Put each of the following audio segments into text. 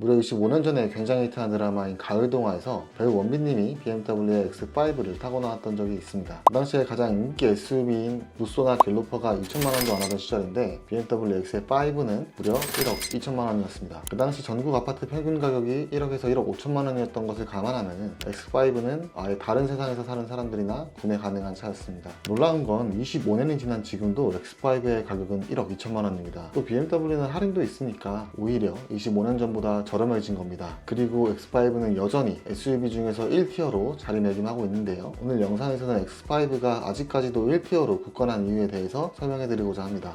무려 25년 전에 굉장히 히트한 드라마인 가을동화에서 배우 원빈님이 BMW의 X5를 타고 나왔던 적이 있습니다. 그 당시에 가장 인기 SUV인 무쏘나 갤로퍼가 2천만원도 안 하던 시절인데 BMW X5는 무려 1억 2천만원이었습니다. 그 당시 전국 아파트 평균 가격이 1억에서 1억 5천만원이었던 것을 감안하면 X5는 아예 다른 세상에서 사는 사람들이나 구매 가능한 차였습니다. 놀라운 건 25년이 지난 지금도 X5의 가격은 1억 2천만원입니다. 또 BMW는 할인도 있으니까 오히려 25년 전보다 저렴해진 겁니다. 그리고 X5는 여전히 SUV 중에서 1티어로 자리매김하고 있는데요. 오늘 영상에서는 X5가 아직까지도 1티어로 굳건한 이유에 대해서 설명해드리고자 합니다.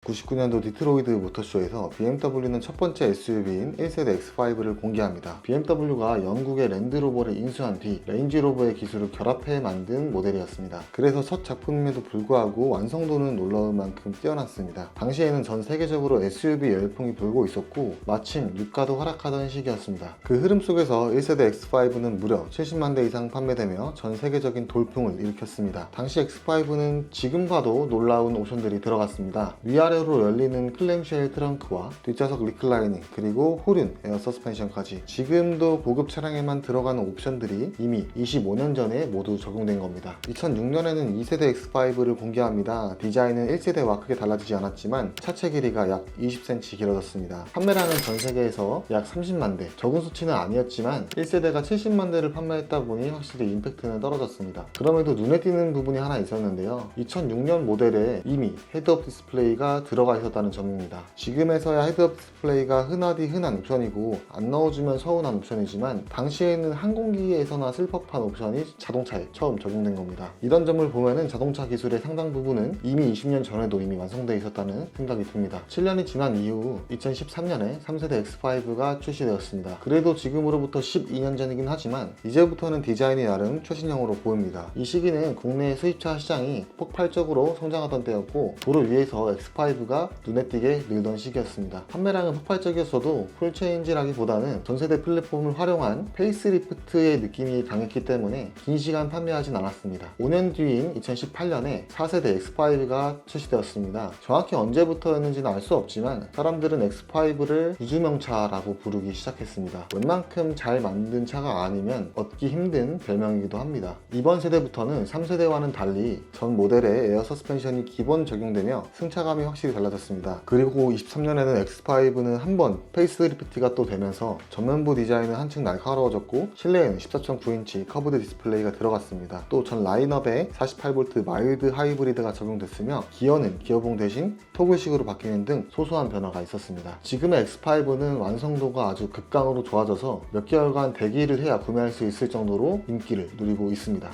99년도 디트로이트 모터쇼에서 BMW는 첫 번째 SUV인 1세대 X5를 공개합니다. BMW가 영국의 랜드로버를 인수한 뒤 레인지로버의 기술을 결합해 만든 모델이었습니다. 그래서 첫 작품임에도 불구하고 완성도는 놀라울 만큼 뛰어났습니다. 당시에는 전 세계적으로 SUV 열풍이 불고 있었고 마침 유가도 하락하던 시기였습니다. 그 흐름 속에서 1세대 X5는 무려 70만 대 이상 판매되며 전 세계적인 돌풍을 일으켰습니다. 당시 X5는 지금 봐도 놀라운 옵션들이 들어갔습니다. 위아래로 열리는 클램쉘 트렁크와 뒷좌석 리클라이닝, 그리고 홀인 에어 서스펜션까지 지금도 고급 차량에만 들어가는 옵션들이 이미 25년 전에 모두 적용된 겁니다. 2006년에는 2세대 X5를 공개합니다. 디자인은 1세대와 크게 달라지지 않았지만 차체 길이가 약 20cm 길어졌습니다. 판매량은 전 세계에서 약 30만 대, 적은 수치는 아니었지만 1세대가 70만 대를 판매했다 보니 확실히 임팩트는 떨어졌습니다. 그럼에도 눈에 띄는 부분이 하나 있었는데요. 2006년 모델에 이미 헤드업 디스플레이가 들어가 있었다는 점입니다. 지금에서야 헤드업 디스플레이가 흔하디 흔한 옵션이고 안 넣어주면 서운한 옵션이지만 당시에는 항공기에서나 쓸 법한 옵션이 자동차에 처음 적용된 겁니다. 이런 점을 보면은 자동차 기술의 상당 부분은 이미 20년 전에도 이미 완성되어 있었다는 생각이 듭니다. 7년이 지난 이후 2013년에 3세대 X5가 출시되었습니다. 그래도 지금으로부터 12년 전이긴 하지만 이제부터는 디자인이 나름 최신형으로 보입니다. 이 시기는 국내 수입차 시장이 폭발적으로 성장하던 때였고 도를 위해서 X5가 눈에 띄게 늘던 시기였습니다. 판매량은 폭발적이었어도 풀체인지라기보다는 전세대 플랫폼을 활용한 페이스리프트의 느낌이 강했기 때문에 긴 시간 판매하진 않았습니다. 5년 뒤인 2018년에 4세대 X5가 출시되었습니다. 정확히 언제부터였는지는 알 수 없지만 사람들은 X5를 우주명차라고 부르기 시작했습니다. 웬만큼 잘 만든 차가 아니면 얻기 힘든 별명이기도 합니다. 이번 세대부터는 3세대와는 달리 전 모델에 에어 서스펜션이 기본 적용되며 승차감이 확실히 달라졌습니다. 그리고 23년에는 X5는 한번 페이스리프트가 또 되면서 전면부 디자인은 한층 날카로워졌고 실내에는 14.9인치 커브드 디스플레이가 들어갔습니다. 또 전 라인업에 48V 마일드 하이브리드가 적용됐으며 기어는 기어봉 대신 토글식으로 바뀌는 등 소소한 변화가 있었습니다. 지금의 X5는 완성도가 아주 극강으로 좋아져서 몇 개월간 대기를 해야 구매할 수 있을 정도로 인기를 누리고 있습니다.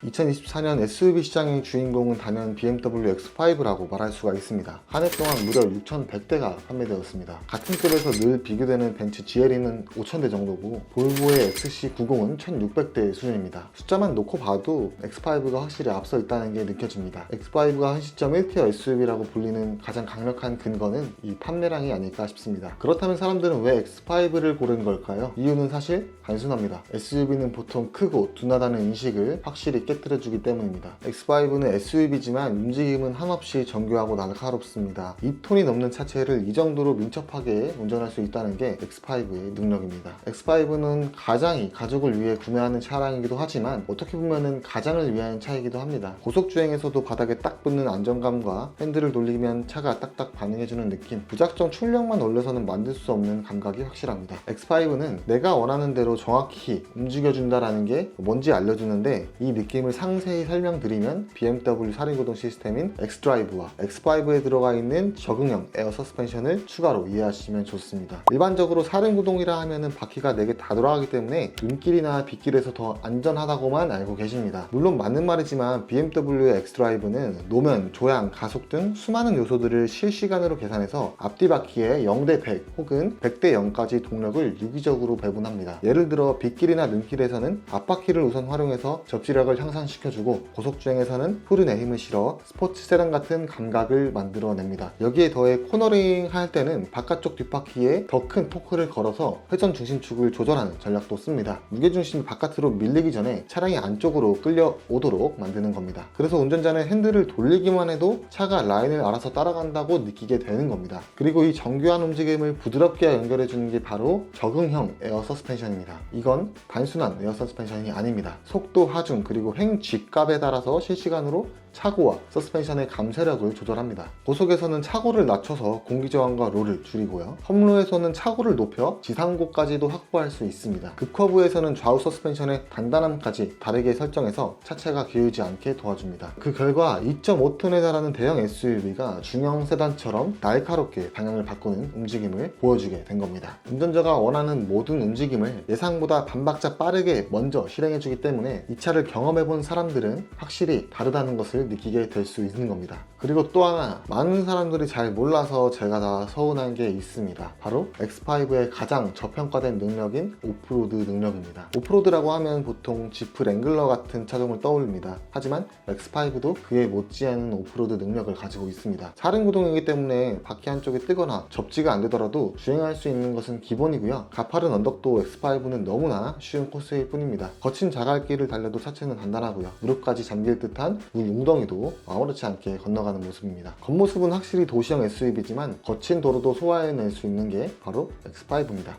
2024년 SUV 시장의 주인공은 단연 BMW X5라고 말할 수가 있습니다. 한 해 동안 무려 6,100대가 판매되었습니다. 같은 급에서 늘 비교되는 벤츠 GLE는 5,000대 정도고 볼보의 XC90은 1,600대 수준입니다. 숫자만 놓고 봐도 X5가 확실히 앞서 있다는 게 느껴집니다. X5가 한 시점 1티어 SUV라고 불리는 가장 강력한 근거는 이 판매량이 아닐까 싶습니다. 그렇다면 사람들은 왜 X5를 고른 걸까요? 이유는 사실 단순합니다. SUV는 보통 크고 둔하다는 인식을 확실히 깨뜨려주기 때문입니다. X5는 SUV지만 움직임은 한없이 정교하고 날카롭습니다. 2톤이 넘는 차체를 이 정도로 민첩하게 운전할 수 있다는 게 X5의 능력입니다. X5는 가장이 가족을 위해 구매하는 차량이기도 하지만 어떻게 보면 가장을 위한 차이기도 합니다. 고속주행에서도 바닥에 딱 붙는 안정감과 핸들을 돌리면 차가 딱딱 반응해주는 느낌, 무작정 출력만 올려서는 만들 수 없는 감각이 확실합니다. X5는 내가 원하는 대로 정확히 움직여준다는 게 뭔지 알려주는데 이 느낌을 상세히 설명드리면 BMW 사륜구동 시스템인 X드라이브와 X5에 들어가 있는 적응형 에어 서스펜션을 추가로 이해하시면 좋습니다. 일반적으로 사륜구동이라 하면은 바퀴가 4개 다 돌아가기 때문에 눈길이나 빗길에서 더 안전하다고만 알고 계십니다. 물론 맞는 말이지만 BMW의 X드라이브는 노면, 조향, 가속 등 수많은 요소들을 실시간으로 계산해서 앞뒤 바퀴에 0대 100 혹은 100대 0까지 동력을 유기적으로 배분합니다. 예를 들어 빗길이나 눈길에서는 앞바퀴를 우선 활용해서 접지력을 향상시켜주고 고속주행에서는 푸른의 힘을 실어 스포츠 세단 같은 감각을 만들어냅니다. 여기에 더해 코너링 할 때는 바깥쪽 뒷바퀴에 더 큰 토크를 걸어서 회전 중심축을 조절하는 전략도 씁니다. 무게중심이 바깥으로 밀리기 전에 차량이 안쪽으로 끌려오도록 만드는 겁니다. 그래서 운전자는 핸들을 돌리기만 해도 차가 라인을 알아서 따라간다고 느끼게 되는 겁니다. 그리고 이 정교한 움직임을 부드럽게 연결해주는 게 바로 적응형 에어 서스펜션입니다. 이건 단순한 에어 서스펜션이 아닙니다. 속도 하중 그리고 횡 G값에 따라서 실시간으로 차고와 서스펜션의 감쇄력을 조절합니다. 고속에서는 차고를 낮춰서 공기저항과 롤을 줄이고요. 험로에서는 차고를 높여 지상고까지도 확보할 수 있습니다. 급커브에서는 좌우 서스펜션의 단단함까지 다르게 설정해서 차체가 기울지 않게 도와줍니다. 그 결과 2.5톤에 달하는 대형 SUV가 중형 세단처럼 날카롭게 방향을 바꾸는 움직임을 보여주게 된 겁니다. 운전자가 원하는 모든 움직임을 예상보다 반박자 빠르게 먼저 실행해주기 때문에 이 차를 경험해본 사람들은 확실히 다르다는 것을 느끼게 될 수 있는 겁니다. 그리고 또 하나, 많은 사람들이 잘 몰라서 제가 다 서운한 게 있습니다. 바로 X5의 가장 저평가된 능력인 오프로드 능력입니다. 오프로드라고 하면 보통 지프 랭글러 같은 차종을 떠올립니다. 하지만 X5도 그에 못지않은 오프로드 능력을 가지고 있습니다. 사륜 구동이기 때문에 바퀴 한쪽이 뜨거나 접지가 안 되더라도 주행할 수 있는 것은 기본이고요. 가파른 언덕도 X5는 너무나 쉬운 코스일 뿐입니다. 거친 자갈길을 달려도 차체는 단단하고요. 무릎까지 잠길 듯한 웅덩이도 아무렇지 않게 건너가는 모습입니다. 겉모습은 확실히 도시형 SUV지만 거친 도로도 소화해낼 수 있는 게 바로 X5입니다.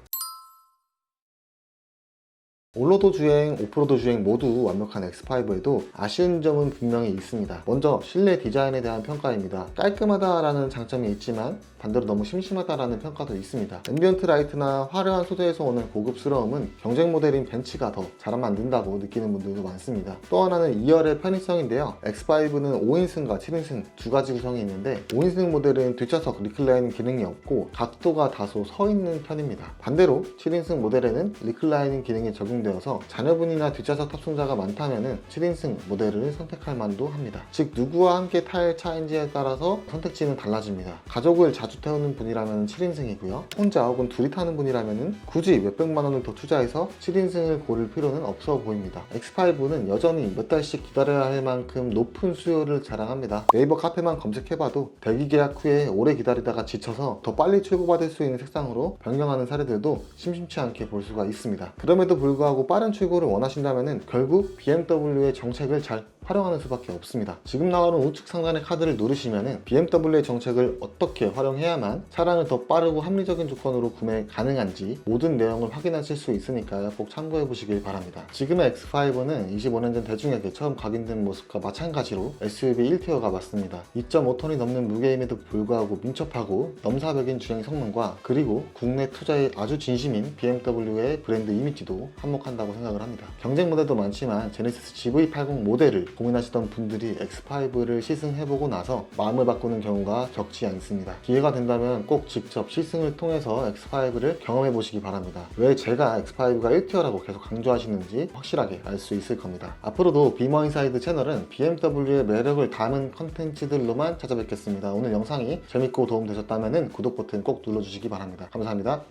올로드 주행, 오프로드 주행 모두 완벽한 X5에도 아쉬운 점은 분명히 있습니다. 먼저 실내 디자인에 대한 평가입니다. 깔끔하다라는 장점이 있지만 반대로 너무 심심하다라는 평가도 있습니다. 앰비언트 라이트나 화려한 소재에서 오는 고급스러움은 경쟁 모델인 벤츠가 더 잘 만든다고 느끼는 분들도 많습니다. 또 하나는 2열의 편의성인데요. X5는 5인승과 7인승 두 가지 구성이 있는데 5인승 모델은 뒷좌석 리클라이닝 기능이 없고 각도가 다소 서 있는 편입니다. 반대로 7인승 모델에는 리클라이닝 기능이 적용되어서 자녀분이나 뒷좌석 탑승자가 많다면 7인승 모델을 선택할 만도 합니다. 즉 누구와 함께 탈 차인지에 따라서 선택지는 달라집니다. 가족을 자주 태우는 분이라면 7인승이고요. 혼자 혹은 둘이 타는 분이라면 굳이 몇백만 원을 더 투자해서 7인승을 고를 필요는 없어 보입니다. X5는 여전히 몇 달씩 기다려야 할 만큼 높은 수요를 자랑합니다. 네이버 카페만 검색해봐도 대기 계약 후에 오래 기다리다가 지쳐서 더 빨리 출고받을 수 있는 색상으로 변경하는 사례들도 심심치 않게 볼 수가 있습니다. 그럼에도 불구하고 빠른 출고를 원하신다면 결국 BMW의 정책을 잘 활용하는 수밖에 없습니다. 지금 나오는 우측 상단의 카드를 누르시면 BMW의 정책을 어떻게 활용해야만 차량을 더 빠르고 합리적인 조건으로 구매 가능한지 모든 내용을 확인하실 수 있으니까 꼭 참고해 보시길 바랍니다. 지금의 X5는 25년 전 대중에게 처음 각인된 모습과 마찬가지로 SUV 1티어가 맞습니다. 2.5톤이 넘는 무게임에도 불구하고 민첩하고 넘사벽인 주행 성능과 그리고 국내 투자에 아주 진심인 BMW의 브랜드 이미지도 한몫한다고 생각을 합니다. 경쟁 모델도 많지만 제네시스 GV80 모델을 고민하시던 분들이 X5를 시승해보고 나서 마음을 바꾸는 경우가 적지 않습니다. 기회가 된다면 꼭 직접 시승을 통해서 X5를 경험해보시기 바랍니다. 왜 제가 X5가 1티어라고 계속 강조하시는지 확실하게 알 수 있을 겁니다. 앞으로도 비머 인사이드 채널은 BMW의 매력을 담은 컨텐츠들로만 찾아뵙겠습니다. 오늘 영상이 재밌고 도움되셨다면 구독 버튼 꼭 눌러주시기 바랍니다. 감사합니다.